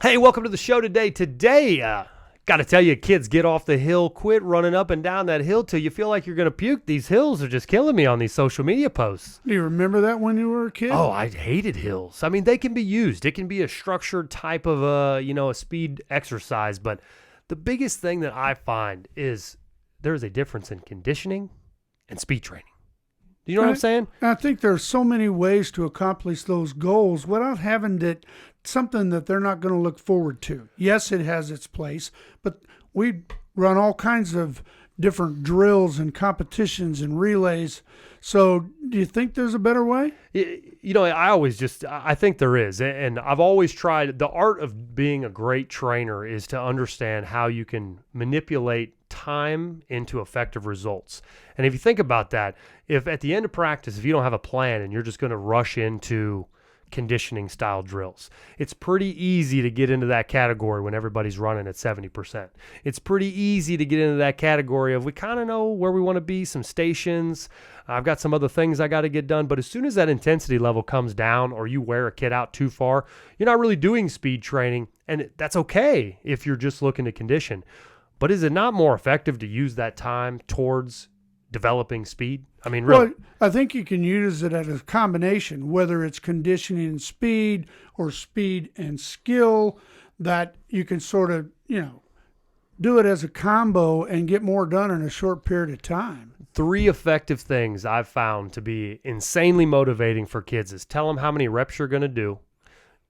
Hey, welcome to the show today. Got to tell you, kids, get off the hill. Quit running up and down that hill till you feel like you're going to puke. These hills are just killing me on these social media posts. Do you remember that when you were a kid? Oh, I hated hills. I mean, they can be used. It can be a structured type of a speed exercise. But the biggest thing that I find is there's a difference in conditioning and speed training. Do you know what I'm saying? I think there's so many ways to accomplish those goals without having something that they're not going to look forward to. Yes, it has its place, but we run all kinds of different drills and competitions and relays. So do you think there's a better way? I think there is. And I've always tried, the art of being a great trainer is to understand how you can manipulate time into effective results. And if you think about that, if at the end of practice, if you don't have a plan and you're just going to rush into conditioning style drills, it's pretty easy to get into that category when everybody's running at 70%. It's pretty easy to get into that category of we kind of know where we want to be, some stations. I've got some other things I got to get done. But as soon as that intensity level comes down or you wear a kid out too far, you're not really doing speed training. And that's okay if you're just looking to condition. But is it not more effective to use that time towards developing speed? I mean, really. Well, I think you can use it as a combination, whether it's conditioning and speed or speed and skill, that you can sort of, do it as a combo and get more done in a short period of time. 3 effective things I've found to be insanely motivating for kids is tell them how many reps you're going to do.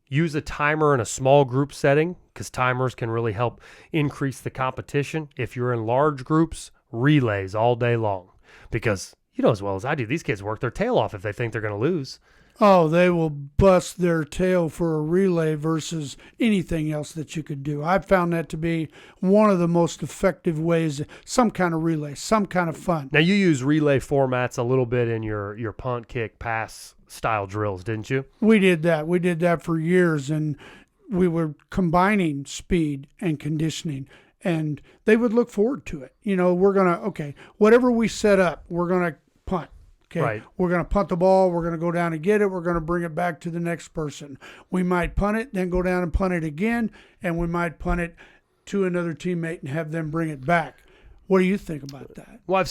Use a timer in a small group setting because timers can really help increase the competition. If you're in large groups, relays all day long. Because you know as well as I do, these kids work their tail off if they think they're going to lose. Oh, they will bust their tail for a relay versus anything else that you could do. I've found that to be one of the most effective ways, some kind of relay, some kind of fun. Now, you use relay formats a little bit in your punt, kick, pass style drills, didn't you? We did that. We did that for years, and we were combining speed and conditioning, and they would look forward to it. Whatever we set up, we're going to punt. Okay, right. We're going to punt the ball. We're going to go down and get it. We're going to bring it back to the next person. We might punt it, then go down and punt it again, and we might punt it to another teammate and have them bring it back. What do you think about that? Well, I've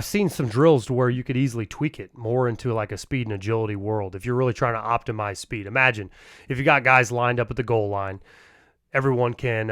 seen some drills to where you could easily tweak it more into like a speed and agility world. If you're really trying to optimize speed, imagine if you got guys lined up at the goal line. Everyone can,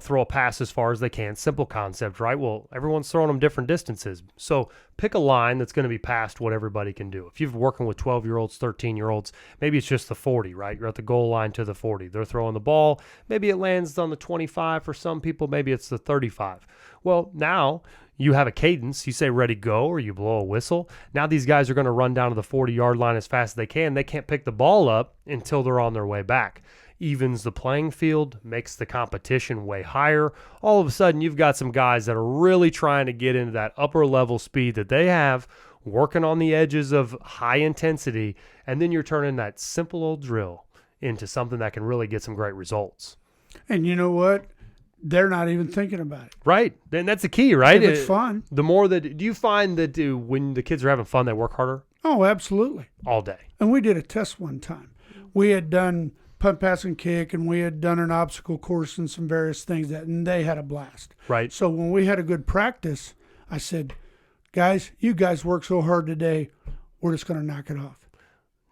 throw a pass as far as they can. Simple concept, right? Well, everyone's throwing them different distances. So pick a line that's going to be past what everybody can do. If you're working with 12-year-olds, 13-year-olds, maybe it's just the 40, right? You're at the goal line to the 40. They're throwing the ball. Maybe it lands on the 25 for some people. Maybe it's the 35. Well, now you have a cadence. You say ready, go, or you blow a whistle. Now these guys are going to run down to the 40-yard line as fast as they can. They can't pick the ball up until they're on their way back. Evens the playing field, makes the competition way higher. All of a sudden, you've got some guys that are really trying to get into that upper level speed that they have, working on the edges of high intensity, and then you're turning that simple old drill into something that can really get some great results. And you know what? They're not even thinking about it. Right. Then that's the key, right? If it's fun. The more that, do you find that when the kids are having fun, they work harder? Oh, absolutely. All day. And we did a test one time. We had done punt, pass, and kick, and we had done an obstacle course and some various things and they had a blast. Right. So when we had a good practice, I said, guys, you guys work so hard today, we're just going to knock it off.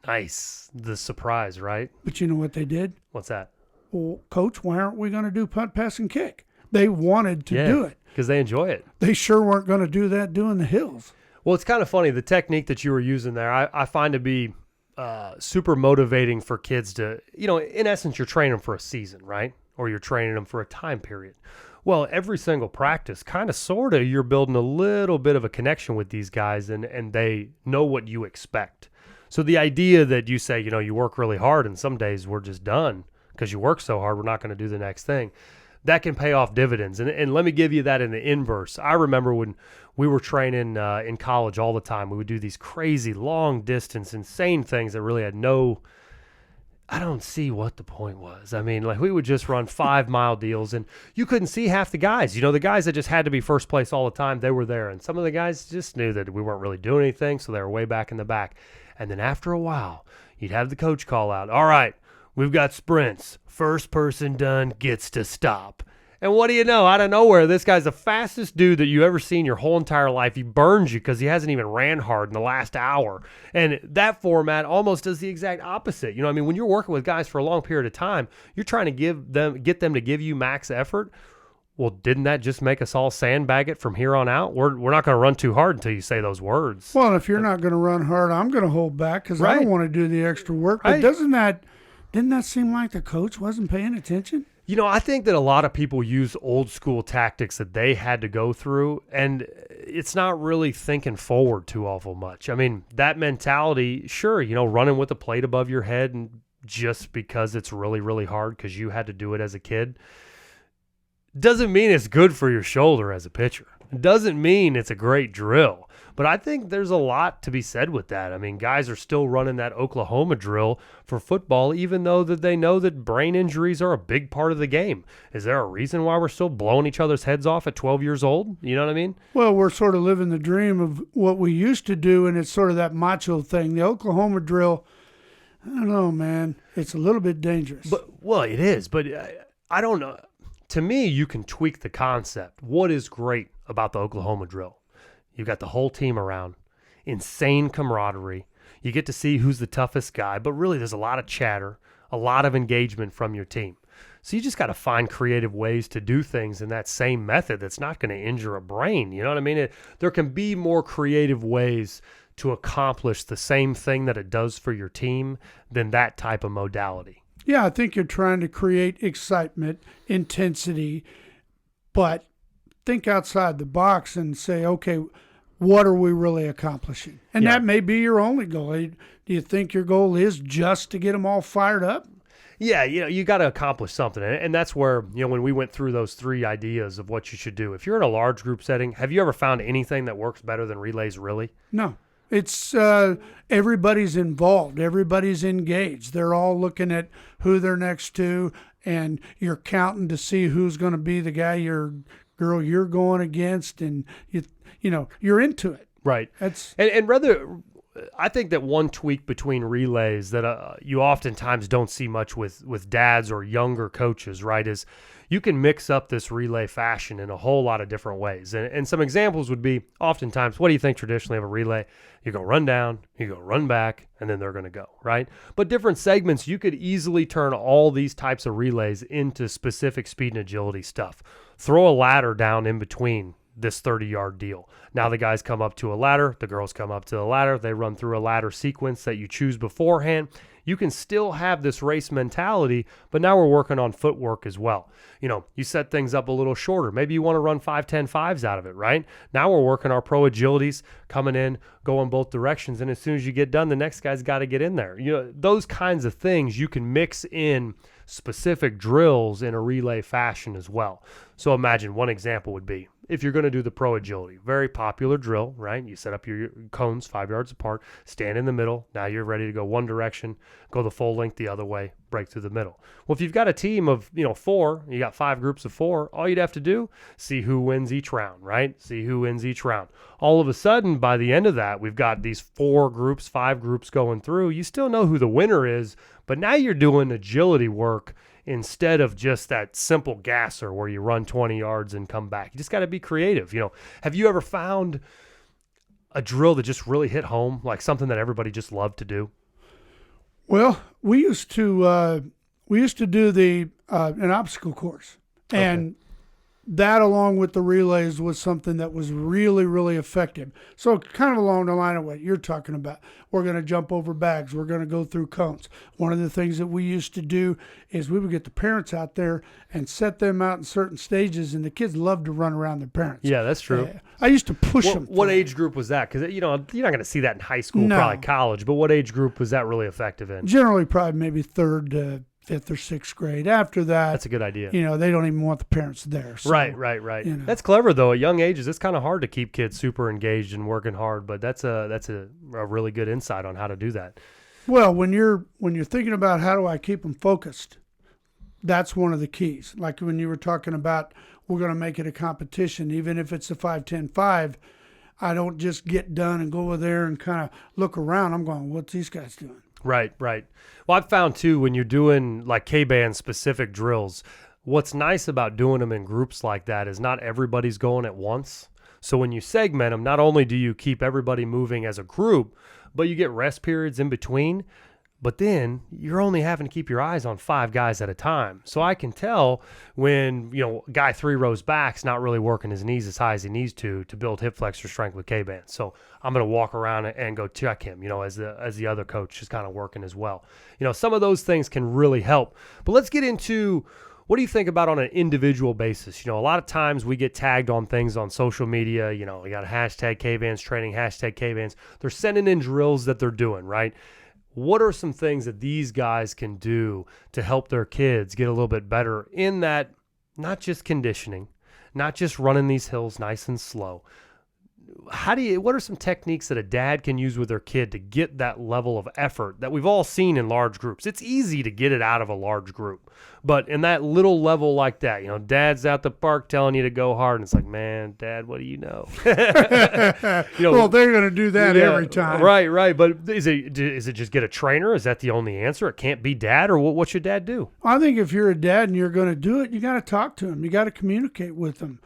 Nice. The surprise, right? But you know what they did? What's that? Well, Coach, why aren't we going to do punt, pass, and kick? They wanted to do it. Because they enjoy it. They sure weren't going to do that doing the hills. Well, it's kind of funny. The technique that you were using there, I find to be super motivating for kids to, in essence, you're training them for a season, right? Or you're training them for a time period. Well, every single practice, kind of, sort of, you're building a little bit of a connection with these guys and they know what you expect. So the idea that you say, you work really hard and some days we're just done because you work so hard, we're not going to do the next thing. That can pay off dividends. And let me give you that in the inverse. I remember when we were training in college all the time, we would do these crazy long distance, insane things that really had I don't see what the point was. I mean, like we would just run 5-mile deals and you couldn't see half the guys. The guys that just had to be first place all the time, they were there. And some of the guys just knew that we weren't really doing anything, so they were way back in the back. And then after a while, you'd have the coach call out, all right, We've got sprints. First person done gets to stop. And what do you know? Out of nowhere, this guy's the fastest dude that you ever seen your whole entire life. He burns you because he hasn't even ran hard in the last hour. And that format almost does the exact opposite. You know what I mean? When you're working with guys for a long period of time, you're trying to get them to give you max effort. Well, didn't that just make us all sandbag it from here on out? We're not going to run too hard until you say those words. Well, if you're not going to run hard, I'm going to hold back because I Right. don't want to do the extra work. But Right. didn't that seem like the coach wasn't paying attention? You know, I think that a lot of people use old school tactics that they had to go through, and it's not really thinking forward too awful much. I mean, that mentality, sure, you know, running with a plate above your head and just because it's really, really hard because you had to do it as a kid, doesn't mean it's good for your shoulder as a pitcher. It doesn't mean it's a great drill. But I think there's a lot to be said with that. I mean, guys are still running that Oklahoma drill for football, even though that they know that brain injuries are a big part of the game. Is there a reason why we're still blowing each other's heads off at 12 years old? You know what I mean? Well, we're sort of living the dream of what we used to do, and it's sort of that macho thing. The Oklahoma drill, I don't know, man. It's a little bit dangerous. Well, it is, but I don't know. To me, you can tweak the concept. What is great about the Oklahoma drill? You've got the whole team around, insane camaraderie. You get to see who's the toughest guy, but really there's a lot of chatter, a lot of engagement from your team. So you just got to find creative ways to do things in that same method that's not going to injure a brain. You know what I mean? There can be more creative ways to accomplish the same thing that it does for your team than that type of modality. Yeah, I think you're trying to create excitement, intensity, but think outside the box and say, okay, what are we really accomplishing? And that may be your only goal. Do you think your goal is just to get them all fired up? Yeah, you know, you got to accomplish something. And that's where, you know, when we went through those 3 ideas of what you should do, if you're in a large group setting, have you ever found anything that works better than relays, really? No. It's everybody's involved. Everybody's engaged. They're all looking at who they're next to, and you're counting to see who's going to be the guy girl you're going against, and you know you're into it. Right. And rather, I think that one tweak between relays that you oftentimes don't see much with dads or younger coaches, right, is you can mix up this relay fashion in a whole lot of different ways. And some examples would be, oftentimes, what do you think traditionally of a relay? You go run down, you go run back, and then they're going to go, right? But different segments, you could easily turn all these types of relays into specific speed and agility stuff. Throw a ladder down in between this 30-yard deal. Now the guys come up to a ladder, the girls come up to the ladder, they run through a ladder sequence that you choose beforehand. You can still have this race mentality, but now we're working on footwork as well. You know, you set things up a little shorter. Maybe you want to run 5-10-5s out of it, right? Now we're working our pro agilities, coming in, going both directions, and as soon as you get done, the next guy's got to get in there. You know, those kinds of things you can mix in specific drills in a relay fashion as well. So imagine one example would be, if you're going to do the pro agility, very popular drill, right? You set up your cones 5 yards apart, stand in the middle. Now you're ready to go one direction, go the full length the other way, break through the middle. Well, if you've got a team of, 4, you got 5 groups of 4, all you'd have to do, see who wins each round, right? See who wins each round. All of a sudden, by the end of that, we've got these 4 groups, 5 groups going through. You still know who the winner is, but now you're doing agility work instead of just that simple gasser where you run 20 yards and come back. You just got to be creative. You know, have you ever found a drill that just really hit home, like something that everybody just loved to do? Well, we used to do the an obstacle course, and that, along with the relays, was something that was really, really effective. So kind of along the line of what you're talking about. We're going to jump over bags. We're going to go through cones. One of the things that we used to do is we would get the parents out there and set them out in certain stages, and the kids loved to run around their parents. Yeah, that's true. I used to push them. What age group was that? Because, you're not going to see that in high school, No. probably college, but what age group was that really effective in? Generally, probably maybe 3rd to 5th or 6th grade. After that, That's a good idea. they don't even want the parents there. So, Right. you know. That's clever though. At young ages, it's kind of hard to keep kids super engaged and working hard, but that's a really good insight on how to do that. Well, when you're thinking about how do I keep them focused, that's one of the keys. Like when you were talking about we're going to make it a competition, even if it's a 5-10-5, I don't just get done and go over there and kind of look around. I'm going, what's these guys doing? Right, right. Well, I've found too when you're doing like K-band specific drills, what's nice about doing them in groups like that is not everybody's going at once. So when you segment them, not only do you keep everybody moving as a group, but you get rest periods in between. But then you're only having to keep your eyes on 5 guys at a time. So I can tell when, guy 3 rows back's not really working his knees as high as he needs to build hip flexor strength with K-band. So I'm going to walk around and go check him, as the other coach is kind of working as well. Some of those things can really help. But let's get into, what do you think about on an individual basis? A lot of times we get tagged on things on social media. We got a hashtag K-bands training, hashtag K-bands. They're sending in drills that they're doing, right? What are some things that these guys can do to help their kids get a little bit better in that, not just conditioning, not just running these hills nice and slow? What are some techniques that a dad can use with their kid to get that level of effort that we've all seen in large groups? It's easy to get it out of a large group, but in that little level like that, dad's out the park telling you to go hard, and it's like, man, Dad, what do you know? Well, they're going to do that every time. Right. But is it just get a trainer? Is that the only answer? It can't be Dad, or what should Dad do? I think if you're a dad and you're going to do it, you got to talk to them. You got to communicate with them.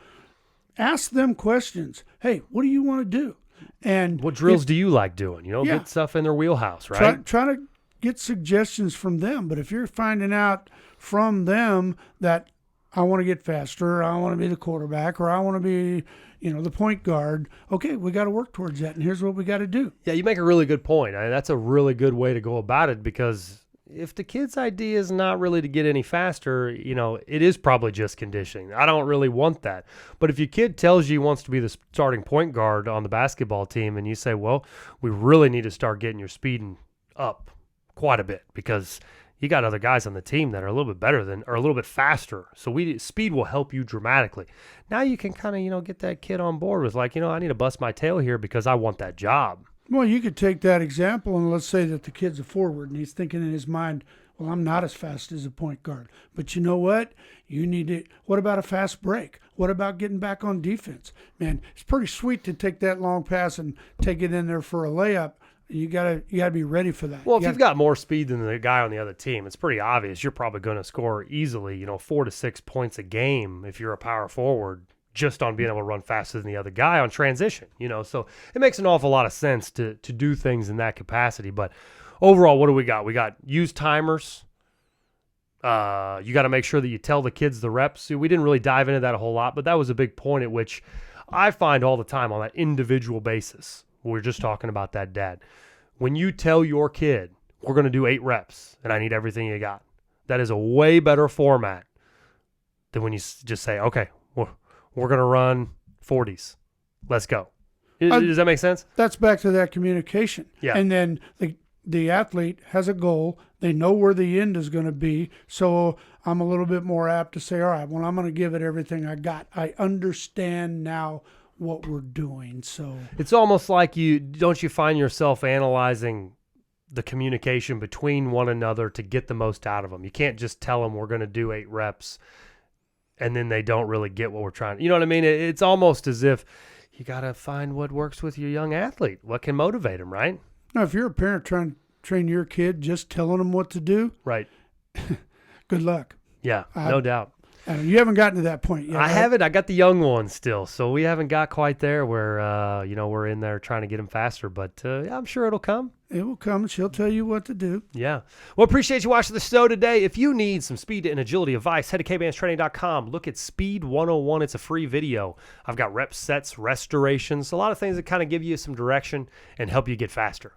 Ask them questions. Hey, what do you want to do? And what drills do you like doing? Get stuff in their wheelhouse, right? Try to get suggestions from them. But if you're finding out from them that I want to get faster, or I want to be the quarterback, or I want to be, the point guard, okay, we got to work towards that. And here's what we got to do. Yeah, you make a really good point. That's a really good way to go about it, because if the kid's idea is not really to get any faster, it is probably just conditioning. I don't really want that. But if your kid tells you he wants to be the starting point guard on the basketball team, and you say, well, we really need to start getting your speed up quite a bit, because you got other guys on the team that are a little bit better or a little bit faster. So speed will help you dramatically. Now you can kind of, get that kid on board with like, I need to bust my tail here because I want that job. Well, you could take that example, and let's say that the kid's a forward, and he's thinking in his mind, well, I'm not as fast as a point guard. But you know what? You need it. What about a fast break? What about getting back on defense? Man, it's pretty sweet to take that long pass and take it in there for a layup. You gotta be ready for that. Well, if you've got more speed than the guy on the other team, it's pretty obvious you're probably going to score easily, 4 to 6 points a game if you're a power forward, just on being able to run faster than the other guy on transition, So it makes an awful lot of sense to do things in that capacity. But overall, what do we got? We got use timers. You got to make sure that you tell the kids the reps. See, we didn't really dive into that a whole lot, but that was a big point at which I find all the time on that individual basis. We're just talking about that, Dad. When you tell your kid, we're going to do 8 reps and I need everything you got, that is a way better format than when you just say, okay, we're going to run 40s. Let's go. Does that make sense? That's back to that communication. Yeah. And then the athlete has a goal. They know where the end is going to be. So I'm a little bit more apt to say, all right, well, I'm going to give it everything I got. I understand now what we're doing. So it's almost like don't you find yourself analyzing the communication between one another to get the most out of them? You can't just tell them we're going to do 8 reps and then they don't really get what we're trying. You know what I mean? It's almost as if you got to find what works with your young athlete, what can motivate them, right? Now, if you're a parent trying to train your kid, just telling them what to do, right? Good luck. Yeah, no doubt. You haven't gotten to that point yet. I haven't. I got the young ones still, so we haven't got quite there where we're in there trying to get them faster. But I'm sure it'll come. It will come. She'll tell you what to do. Yeah. Well, appreciate you watching the show today. If you need some speed and agility advice, head to kbandstraining.com. Look at Speed 101. It's a free video. I've got rep sets, restorations, a lot of things that kind of give you some direction and help you get faster.